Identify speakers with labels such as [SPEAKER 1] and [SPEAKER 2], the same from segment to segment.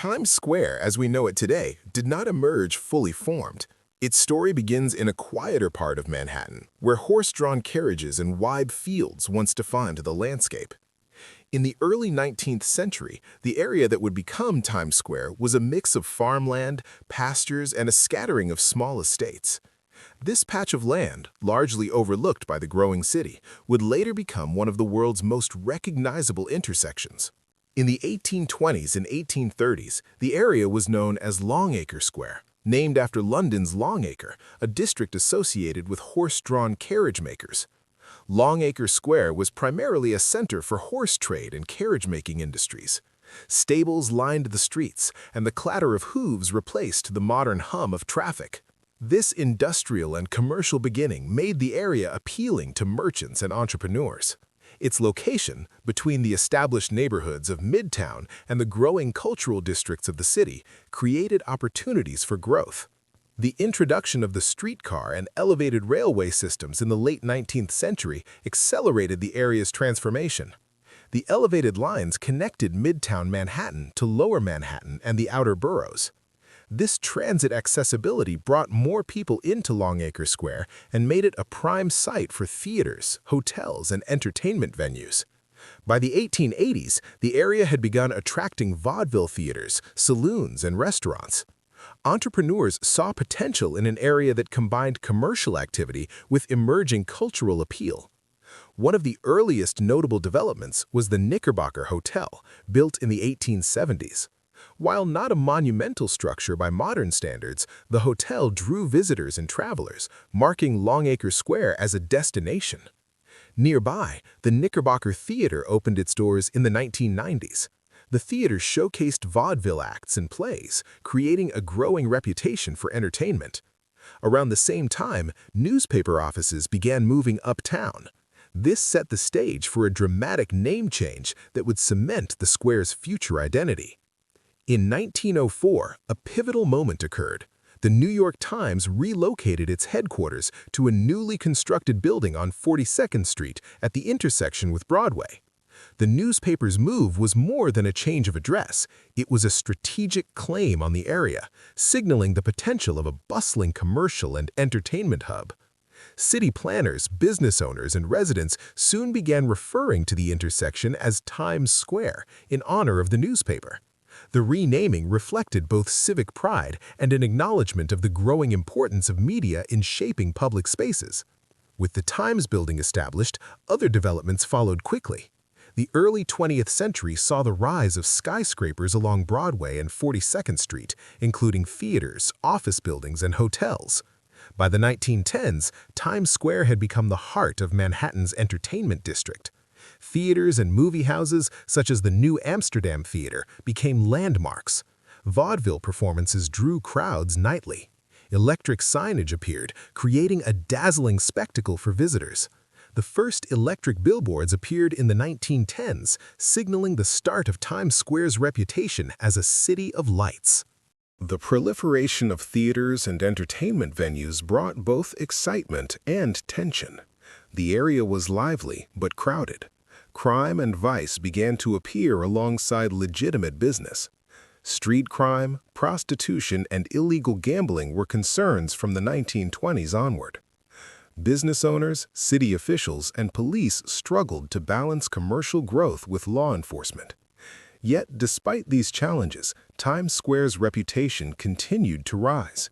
[SPEAKER 1] Times Square, as we know it today, did not emerge fully formed. Its story begins in a quieter part of Manhattan, where horse-drawn carriages and wide fields once defined the landscape. In the early 19th century, the area that would become Times Square was a mix of farmland, pastures, and a scattering of small estates. This patch of land, largely overlooked by the growing city, would later become one of the world's most recognizable intersections. In the 1820s and 1830s, the area was known as Longacre Square, named after London's Longacre, a district associated with horse-drawn carriage makers. Longacre Square was primarily a center for horse trade and carriage-making industries. Stables lined the streets, and the clatter of hooves replaced the modern hum of traffic. This industrial and commercial beginning made the area appealing to merchants and entrepreneurs. Its location, between the established neighborhoods of Midtown and the growing cultural districts of the city, created opportunities for growth. The introduction of the streetcar and elevated railway systems in the late 19th century accelerated the area's transformation. The elevated lines connected Midtown Manhattan to Lower Manhattan and the outer boroughs. This transit accessibility brought more people into Longacre Square and made it a prime site for theaters, hotels, and entertainment venues. By the 1880s, the area had begun attracting vaudeville theaters, saloons, and restaurants. Entrepreneurs saw potential in an area that combined commercial activity with emerging cultural appeal. One of the earliest notable developments was the Knickerbocker Hotel, built in the 1870s. While not a monumental structure by modern standards, the hotel drew visitors and travelers, marking Longacre Square as a destination. Nearby, the Knickerbocker Theater opened its doors in the 1990s. The theater showcased vaudeville acts and plays, creating a growing reputation for entertainment. Around the same time, newspaper offices began moving uptown. This set the stage for a dramatic name change that would cement the square's future identity. In 1904, a pivotal moment occurred. The New York Times relocated its headquarters to a newly constructed building on 42nd Street at the intersection with Broadway. The newspaper's move was more than a change of address. It was a strategic claim on the area, signaling the potential of a bustling commercial and entertainment hub. City planners, business owners, and residents soon began referring to the intersection as Times Square in honor of the newspaper. The renaming reflected both civic pride and an acknowledgement of the growing importance of media in shaping public spaces. With the Times building established, other developments followed quickly. The early 20th century saw the rise of skyscrapers along Broadway and 42nd Street, including theaters, office buildings, and hotels. By the 1910s, Times Square had become the heart of Manhattan's entertainment district. Theaters and movie houses, such as the New Amsterdam Theater, became landmarks. Vaudeville performances drew crowds nightly. Electric signage appeared, creating a dazzling spectacle for visitors. The first electric billboards appeared in the 1910s, signaling the start of Times Square's reputation as a city of lights. The proliferation of theaters and entertainment venues brought both excitement and tension. The area was lively but crowded. Crime and vice began to appear alongside legitimate business. Street crime, prostitution, and illegal gambling were concerns from the 1920s onward. Business owners, city officials, and police struggled to balance commercial growth with law enforcement. Yet, despite these challenges, Times Square's reputation continued to rise.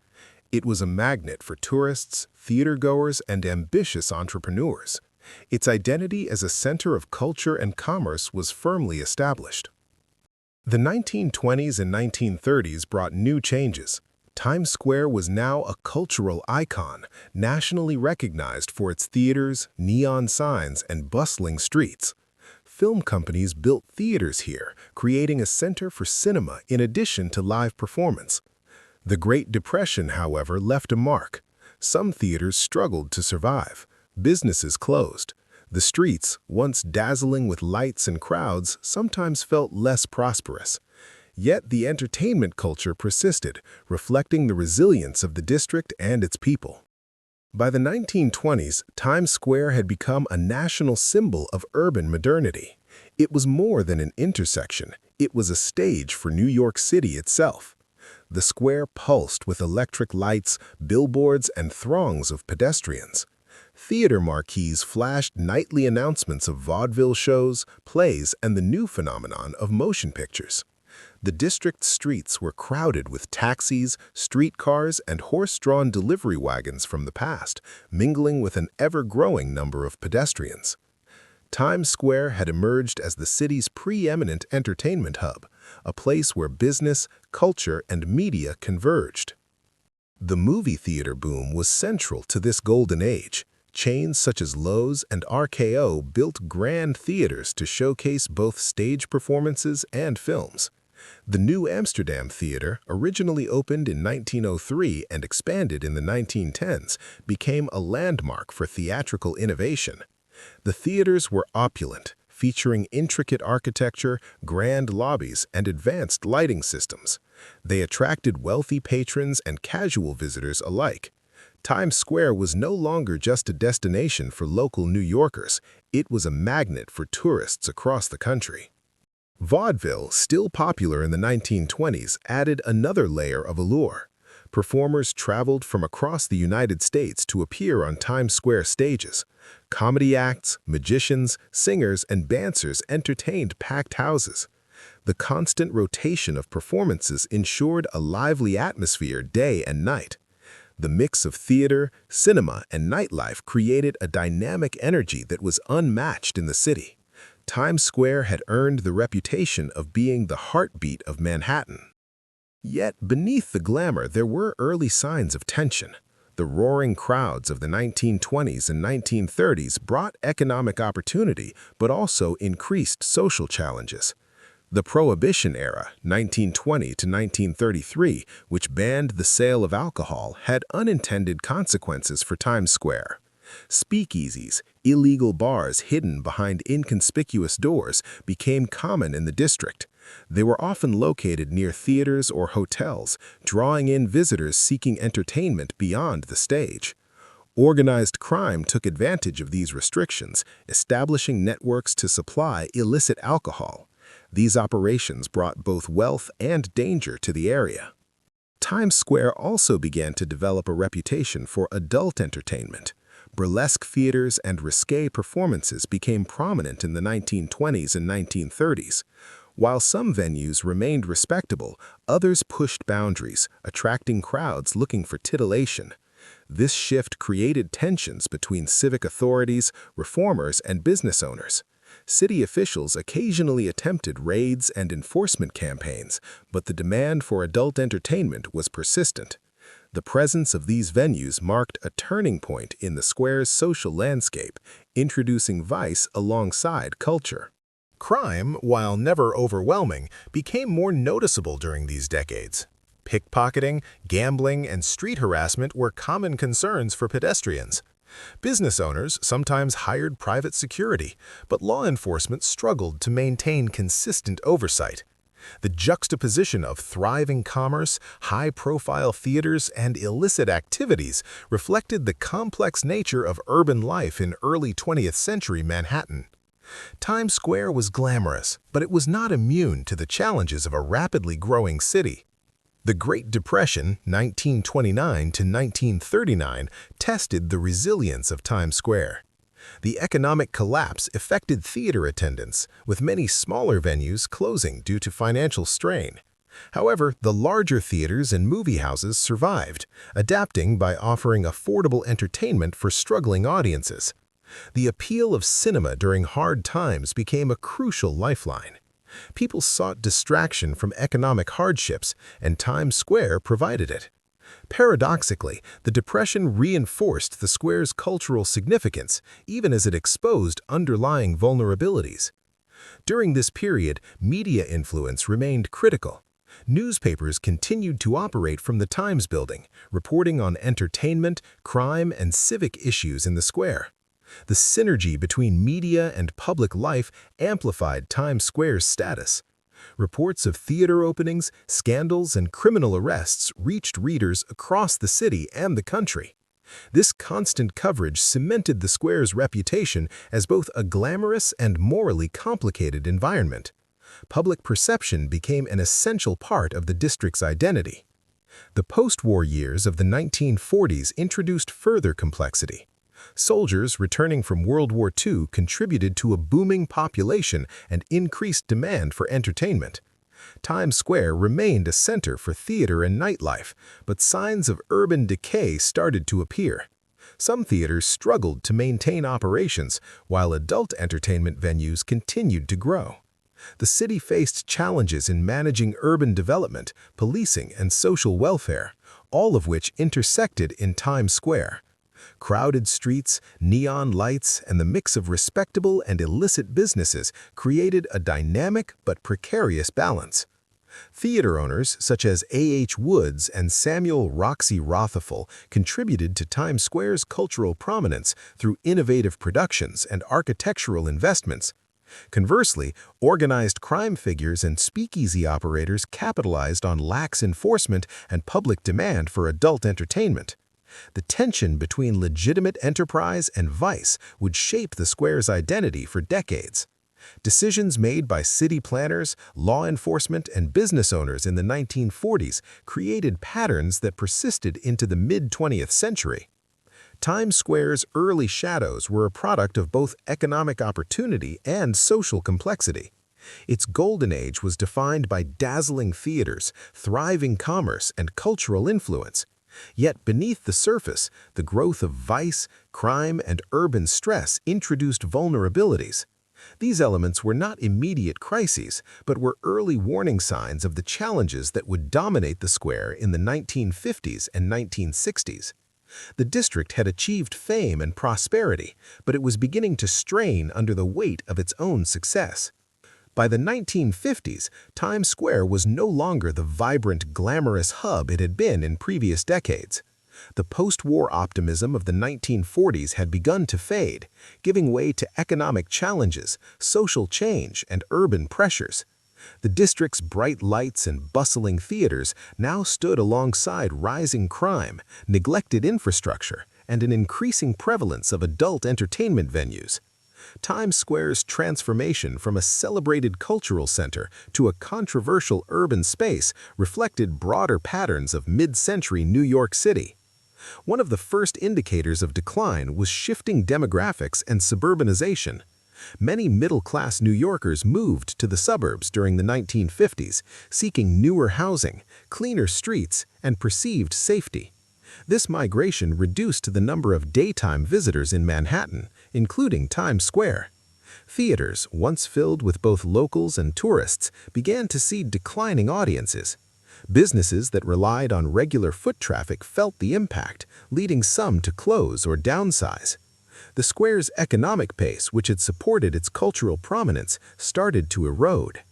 [SPEAKER 1] It was a magnet for tourists, theatergoers, and ambitious entrepreneurs. Its identity as a center of culture and commerce was firmly established. The 1920s and 1930s brought new changes. Times Square was now a cultural icon, nationally recognized for its theaters, neon signs, and bustling streets. Film companies built theaters here, creating a center for cinema in addition to live performance. The Great Depression, however, left a mark. Some theaters struggled to survive. Businesses closed. The streets, once dazzling with lights and crowds, sometimes felt less prosperous. Yet the entertainment culture persisted, reflecting the resilience of the district and its people. By the 1920s, Times Square had become a national symbol of urban modernity. It was more than an intersection. It was a stage for New York City itself. The square pulsed with electric lights, billboards, and throngs of pedestrians. Theater marquees flashed nightly announcements of vaudeville shows, plays, and the new phenomenon of motion pictures. The district's streets were crowded with taxis, streetcars, and horse-drawn delivery wagons from the past, mingling with an ever-growing number of pedestrians. Times Square had emerged as the city's preeminent entertainment hub, a place where business, culture, and media converged. The movie theater boom was central to this golden age. Chains such as Lowe's and RKO built grand theaters to showcase both stage performances and films. The New Amsterdam Theater, originally opened in 1903 and expanded in the 1910s, became a landmark for theatrical innovation. The theaters were opulent, featuring intricate architecture, grand lobbies, and advanced lighting systems. They attracted wealthy patrons and casual visitors alike. Times Square was no longer just a destination for local New Yorkers, it was a magnet for tourists across the country. Vaudeville, still popular in the 1920s, added another layer of allure. Performers traveled from across the United States to appear on Times Square stages. Comedy acts, magicians, singers, and dancers entertained packed houses. The constant rotation of performances ensured a lively atmosphere day and night. The mix of theater, cinema, and nightlife created a dynamic energy that was unmatched in the city. Times Square had earned the reputation of being the heartbeat of Manhattan. Yet beneath the glamour there were early signs of tension. The roaring crowds of the 1920s and 1930s brought economic opportunity but also increased social challenges. The Prohibition era, 1920 to 1933, which banned the sale of alcohol, had unintended consequences for Times Square. Speakeasies, illegal bars hidden behind inconspicuous doors, became common in the district. They were often located near theaters or hotels, drawing in visitors seeking entertainment beyond the stage. Organized crime took advantage of these restrictions, establishing networks to supply illicit alcohol. These operations brought both wealth and danger to the area. Times Square also began to develop a reputation for adult entertainment. Burlesque theaters and risque performances became prominent in the 1920s and 1930s. While some venues remained respectable, others pushed boundaries, attracting crowds looking for titillation. This shift created tensions between civic authorities, reformers, and business owners. City officials occasionally attempted raids and enforcement campaigns, but the demand for adult entertainment was persistent. The presence of these venues marked a turning point in the square's social landscape, introducing vice alongside culture. Crime, while never overwhelming, became more noticeable during these decades. Pickpocketing, gambling, and street harassment were common concerns for pedestrians. Business owners sometimes hired private security, but law enforcement struggled to maintain consistent oversight. The juxtaposition of thriving commerce, high-profile theaters, and illicit activities reflected the complex nature of urban life in early 20th century Manhattan. Times Square was glamorous, but it was not immune to the challenges of a rapidly growing city. The Great Depression, 1929 to 1939, tested the resilience of Times Square. The economic collapse affected theater attendance, with many smaller venues closing due to financial strain. However, the larger theaters and movie houses survived, adapting by offering affordable entertainment for struggling audiences. The appeal of cinema during hard times became a crucial lifeline. People sought distraction from economic hardships, and Times Square provided it. Paradoxically, the Depression reinforced the square's cultural significance, even as it exposed underlying vulnerabilities. During this period, media influence remained critical. Newspapers continued to operate from the Times building, reporting on entertainment, crime, and civic issues in the square. The synergy between media and public life amplified Times Square's status. Reports of theater openings, scandals, and criminal arrests reached readers across the city and the country. This constant coverage cemented the square's reputation as both a glamorous and morally complicated environment. Public perception became an essential part of the district's identity. The post-war years of the 1940s introduced further complexity. Soldiers returning from World War II contributed to a booming population and increased demand for entertainment. Times Square remained a center for theater and nightlife, but signs of urban decay started to appear. Some theaters struggled to maintain operations, while adult entertainment venues continued to grow. The city faced challenges in managing urban development, policing, and social welfare, all of which intersected in Times Square. Crowded streets, neon lights, and the mix of respectable and illicit businesses created a dynamic but precarious balance. Theater owners such as A.H. Woods and Samuel Roxy Rothafel contributed to Times Square's cultural prominence through innovative productions and architectural investments. Conversely, organized crime figures and speakeasy operators capitalized on lax enforcement and public demand for adult entertainment. The tension between legitimate enterprise and vice would shape the square's identity for decades. Decisions made by city planners, law enforcement, and business owners in the 1940s created patterns that persisted into the mid-20th century. Times Square's early shadows were a product of both economic opportunity and social complexity. Its golden age was defined by dazzling theaters, thriving commerce, and cultural influence. Yet beneath the surface, the growth of vice, crime, and urban stress introduced vulnerabilities. These elements were not immediate crises, but were early warning signs of the challenges that would dominate the square in the 1950s and 1960s. The district had achieved fame and prosperity, but it was beginning to strain under the weight of its own success. By the 1950s, Times Square was no longer the vibrant, glamorous hub it had been in previous decades. The post-war optimism of the 1940s had begun to fade, giving way to economic challenges, social change, and urban pressures. The district's bright lights and bustling theaters now stood alongside rising crime, neglected infrastructure, and an increasing prevalence of adult entertainment venues. Times Square's transformation from a celebrated cultural center to a controversial urban space reflected broader patterns of mid-century New York City. One of the first indicators of decline was shifting demographics and suburbanization. Many middle-class New Yorkers moved to the suburbs during the 1950s, seeking newer housing, cleaner streets, and perceived safety. This migration reduced the number of daytime visitors in Manhattan, including Times Square. Theaters, once filled with both locals and tourists, began to see declining audiences. Businesses that relied on regular foot traffic felt the impact, leading some to close or downsize. The square's economic pace, which had supported its cultural prominence, started to erode.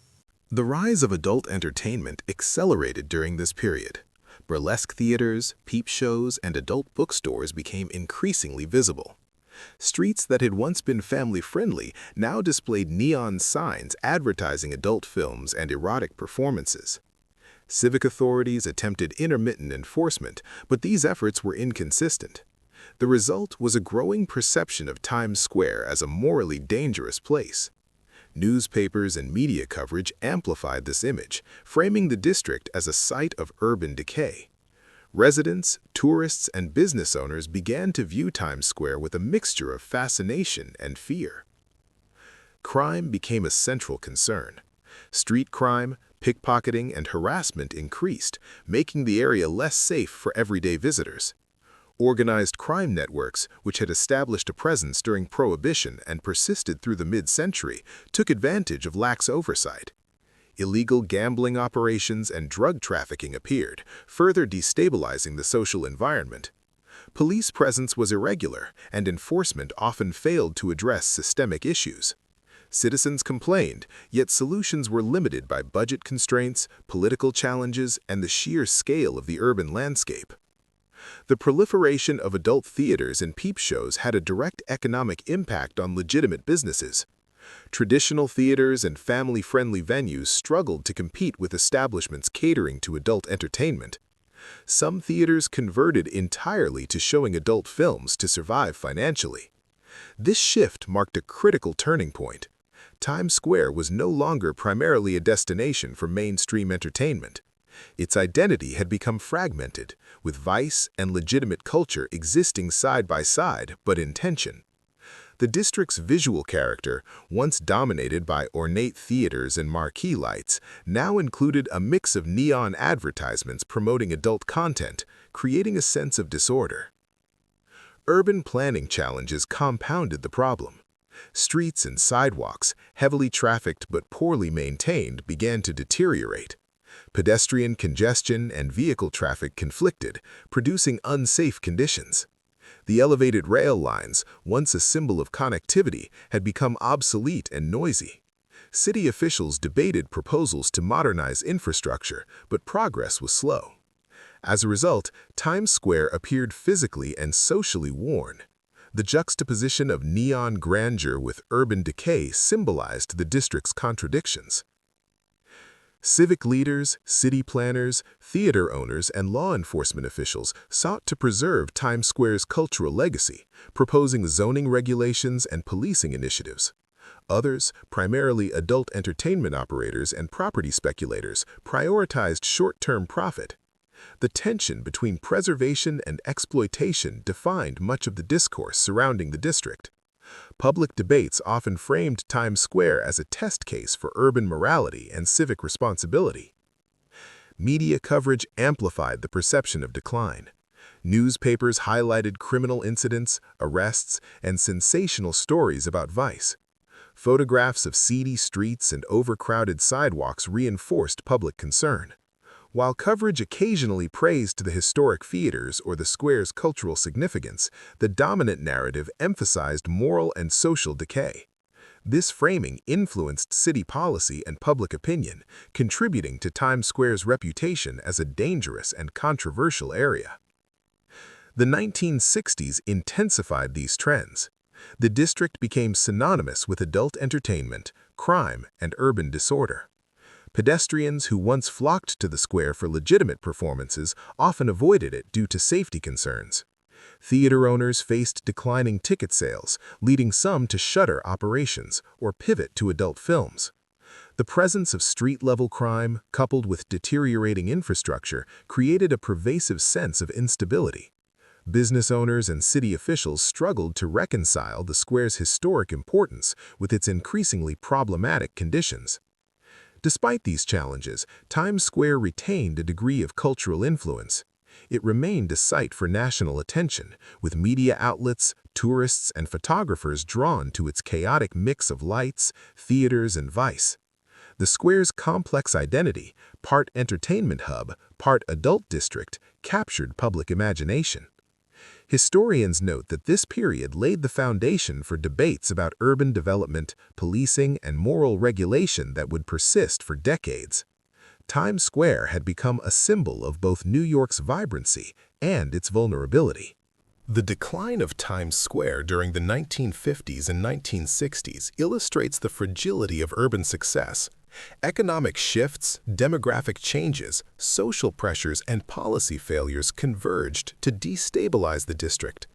[SPEAKER 1] The rise of adult entertainment accelerated during this period. Burlesque theaters, peep shows, and adult bookstores became increasingly visible. Streets that had once been family-friendly now displayed neon signs advertising adult films and erotic performances. Civic authorities attempted intermittent enforcement, but these efforts were inconsistent. The result was a growing perception of Times Square as a morally dangerous place. Newspapers and media coverage amplified this image, framing the district as a site of urban decay. Residents, tourists, and business owners began to view Times Square with a mixture of fascination and fear. Crime became a central concern. Street crime, pickpocketing, and harassment increased, making the area less safe for everyday visitors. Organized crime networks, which had established a presence during Prohibition and persisted through the mid-century, took advantage of lax oversight. Illegal gambling operations and drug trafficking appeared, further destabilizing the social environment. Police presence was irregular, and enforcement often failed to address systemic issues. Citizens complained, yet solutions were limited by budget constraints, political challenges, and the sheer scale of the urban landscape. The proliferation of adult theaters and peep shows had a direct economic impact on legitimate businesses. Traditional theaters and family-friendly venues struggled to compete with establishments catering to adult entertainment. Some theaters converted entirely to showing adult films to survive financially. This shift marked a critical turning point. Times Square was no longer primarily a destination for mainstream entertainment. Its identity had become fragmented, with vice and legitimate culture existing side by side but in tension. The district's visual character, once dominated by ornate theaters and marquee lights, now included a mix of neon advertisements promoting adult content, creating a sense of disorder. Urban planning challenges compounded the problem. Streets and sidewalks, heavily trafficked but poorly maintained, began to deteriorate. Pedestrian congestion and vehicle traffic conflicted, producing unsafe conditions. The elevated rail lines, once a symbol of connectivity, had become obsolete and noisy. City officials debated proposals to modernize infrastructure, but progress was slow. As a result, Times Square appeared physically and socially worn. The juxtaposition of neon grandeur with urban decay symbolized the district's contradictions. Civic leaders, city planners, theater owners, and law enforcement officials sought to preserve Times Square's cultural legacy, proposing zoning regulations and policing initiatives. Others, primarily adult entertainment operators and property speculators, prioritized short-term profit. The tension between preservation and exploitation defined much of the discourse surrounding the district. Public debates often framed Times Square as a test case for urban morality and civic responsibility. Media coverage amplified the perception of decline. Newspapers highlighted criminal incidents, arrests, and sensational stories about vice. Photographs of seedy streets and overcrowded sidewalks reinforced public concern. While coverage occasionally praised the historic theaters or the square's cultural significance, the dominant narrative emphasized moral and social decay. This framing influenced city policy and public opinion, contributing to Times Square's reputation as a dangerous and controversial area. The 1960s intensified these trends. The district became synonymous with adult entertainment, crime, and urban disorder. Pedestrians who once flocked to the square for legitimate performances often avoided it due to safety concerns. Theater owners faced declining ticket sales, leading some to shutter operations or pivot to adult films. The presence of street-level crime, coupled with deteriorating infrastructure, created a pervasive sense of instability. Business owners and city officials struggled to reconcile the square's historic importance with its increasingly problematic conditions. Despite these challenges, Times Square retained a degree of cultural influence. It remained a site for national attention, with media outlets, tourists, and photographers drawn to its chaotic mix of lights, theaters, and vice. The square's complex identity, part entertainment hub, part adult district, captured public imagination. Historians note that this period laid the foundation for debates about urban development, policing, and moral regulation that would persist for decades. Times Square had become a symbol of both New York's vibrancy and its vulnerability. The decline of Times Square during the 1950s and 1960s illustrates the fragility of urban success. Economic shifts, demographic changes, social pressures, and policy failures converged to destabilize the district.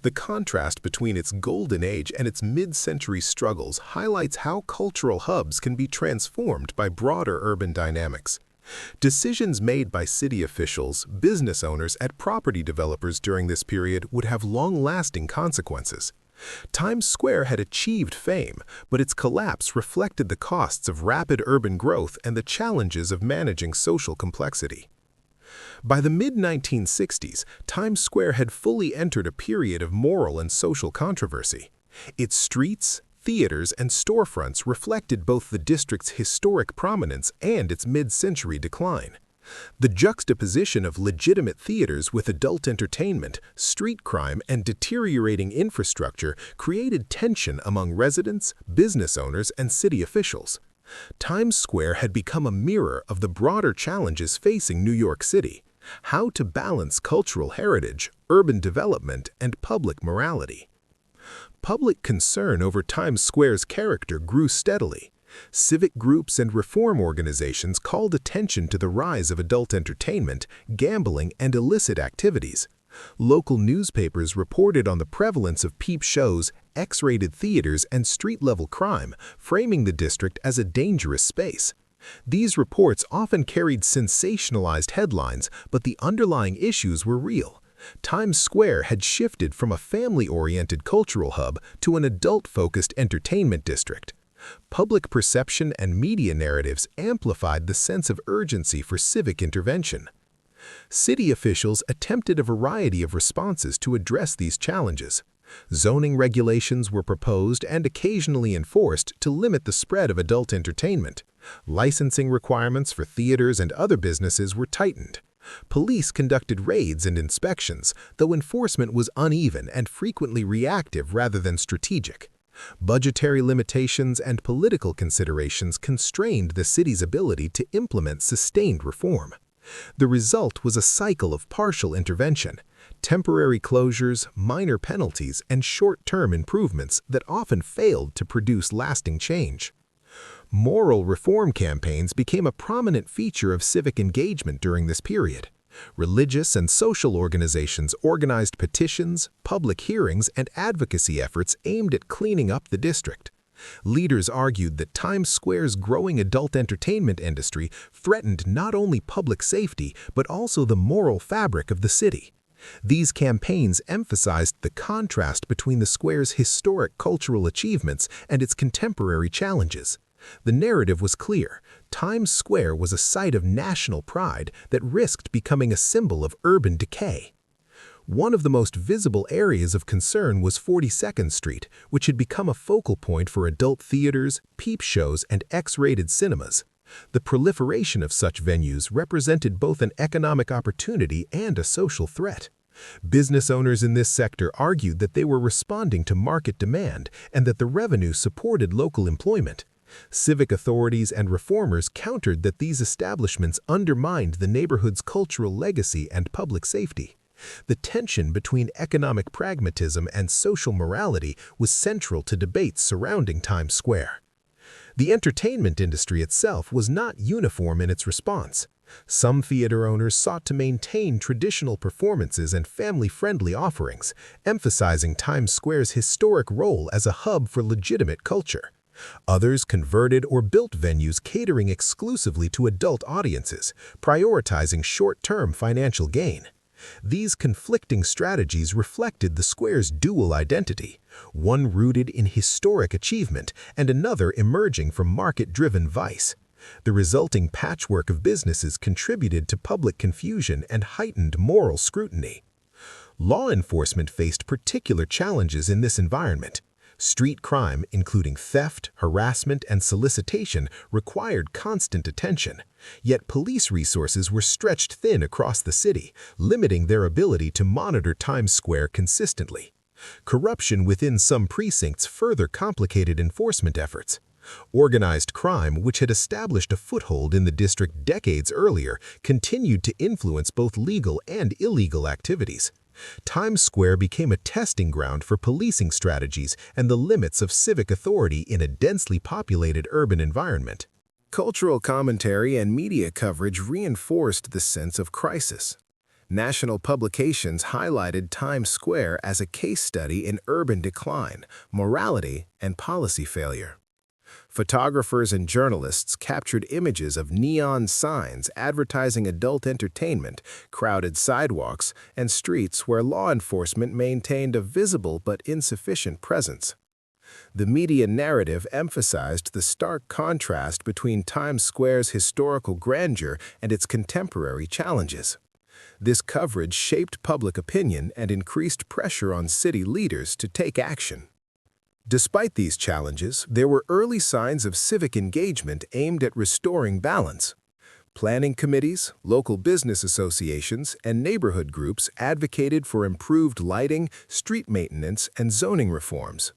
[SPEAKER 1] The contrast between its golden age and its mid-century struggles highlights how cultural hubs can be transformed by broader urban dynamics. Decisions made by city officials, business owners, and property developers during this period would have long-lasting consequences. Times Square had achieved fame, but its collapse reflected the costs of rapid urban growth and the challenges of managing social complexity. By the mid-1960s, Times Square had fully entered a period of moral and social controversy. Its streets, theaters, and storefronts reflected both the district's historic prominence and its mid-century decline. The juxtaposition of legitimate theaters with adult entertainment, street crime, and deteriorating infrastructure created tension among residents, business owners, and city officials. Times Square had become a mirror of the broader challenges facing New York City: how to balance cultural heritage, urban development, and public morality. Public concern over Times Square's character grew steadily. Civic groups and reform organizations called attention to the rise of adult entertainment, gambling, and illicit activities. Local newspapers reported on the prevalence of peep shows, X-rated theaters, and street-level crime, framing the district as a dangerous space. These reports often carried sensationalized headlines, but the underlying issues were real. Times Square had shifted from a family-oriented cultural hub to an adult-focused entertainment district. Public perception and media narratives amplified the sense of urgency for civic intervention. City officials attempted a variety of responses to address these challenges. Zoning regulations were proposed and occasionally enforced to limit the spread of adult entertainment. Licensing requirements for theaters and other businesses were tightened. Police conducted raids and inspections, though enforcement was uneven and frequently reactive rather than strategic. Budgetary limitations and political considerations constrained the city's ability to implement sustained reform. The result was a cycle of partial intervention, temporary closures, minor penalties, and short-term improvements that often failed to produce lasting change. Moral reform campaigns became a prominent feature of civic engagement during this period. Religious and social organizations organized petitions, public hearings, and advocacy efforts aimed at cleaning up the district. Leaders argued that Times Square's growing adult entertainment industry threatened not only public safety but also the moral fabric of the city. These campaigns emphasized the contrast between the square's historic cultural achievements and its contemporary challenges. The narrative was clear. Times Square was a site of national pride that risked becoming a symbol of urban decay. One of the most visible areas of concern was 42nd Street, which had become a focal point for adult theaters, peep shows, and X-rated cinemas. The proliferation of such venues represented both an economic opportunity and a social threat. Business owners in this sector argued that they were responding to market demand and that the revenue supported local employment. Civic authorities and reformers countered that these establishments undermined the neighborhood's cultural legacy and public safety. The tension between economic pragmatism and social morality was central to debates surrounding Times Square. The entertainment industry itself was not uniform in its response. Some theater owners sought to maintain traditional performances and family-friendly offerings, emphasizing Times Square's historic role as a hub for legitimate culture. Others converted or built venues catering exclusively to adult audiences, prioritizing short-term financial gain. These conflicting strategies reflected the square's dual identity, one rooted in historic achievement and another emerging from market-driven vice. The resulting patchwork of businesses contributed to public confusion and heightened moral scrutiny. Law enforcement faced particular challenges in this environment. Street crime, including theft, harassment, and solicitation, required constant attention. Yet police resources were stretched thin across the city, limiting their ability to monitor Times Square consistently. Corruption within some precincts further complicated enforcement efforts. Organized crime, which had established a foothold in the district decades earlier, continued to influence both legal and illegal activities. Times Square became a testing ground for policing strategies and the limits of civic authority in a densely populated urban environment. Cultural commentary and media coverage reinforced the sense of crisis. National publications highlighted Times Square as a case study in urban decline, morality, and policy failure. Photographers and journalists captured images of neon signs advertising adult entertainment, crowded sidewalks, and streets where law enforcement maintained a visible but insufficient presence. The media narrative emphasized the stark contrast between Times Square's historical grandeur and its contemporary challenges. This coverage shaped public opinion and increased pressure on city leaders to take action. Despite these challenges, there were early signs of civic engagement aimed at restoring balance. Planning committees, local business associations, and neighborhood groups advocated for improved lighting, street maintenance, and zoning reforms.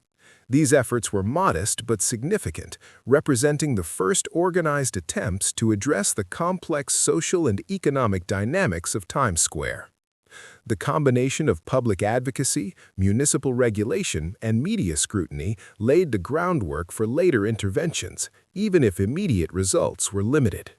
[SPEAKER 1] These efforts were modest but significant, representing the first organized attempts to address the complex social and economic dynamics of Times Square. The combination of public advocacy, municipal regulation, and media scrutiny laid the groundwork for later interventions, even if immediate results were limited.